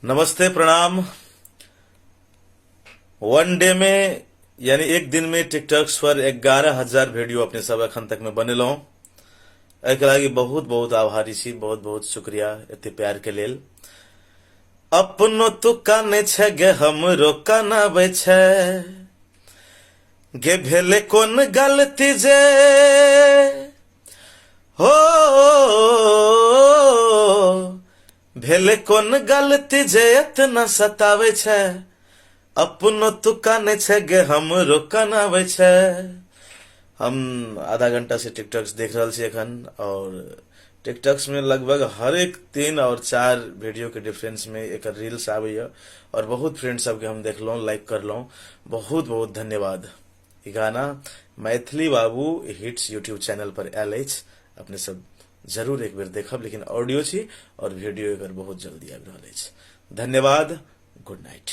नमस्ते प्रणाम। One day में यानी एक दिन में टिकटॉक्स पर 11,000 वीडियो अपने सब अखन तक में बनेलो। एक लागी बहुत बहुत आभारी छी, बहुत बहुत शुक्रिया एते प्यार के लेल। अपनो तू काने छे गे हमरो कानाबे छे गे भेले कोन गलती जे हो भेले कोन गलती जे इतना सतावे छे। अपनो तू काने छे गे हमरो कानाबे छे। हम आधा घंटा से टिकटॉक्स देख रहा छी एखन, और टिकटॉक्स में लगभग हर एक 3 और 4 वीडियो के डिफरेंस में एक रील्स आवे और बहुत फ्रेंड सबके हम देखलो, लाइक करलो। बहुत बहुत धन्यवाद। ई गाना मैथिली बाबू हिट्स यूट्यूब चैनल पर आयल अछि, अपने सब जरूर एक बेर देखब, लेकिन ऑडियो छी और वीडियो एकर बहुत जल्दी आबि रहल अछि। धन्यवाद। Good night.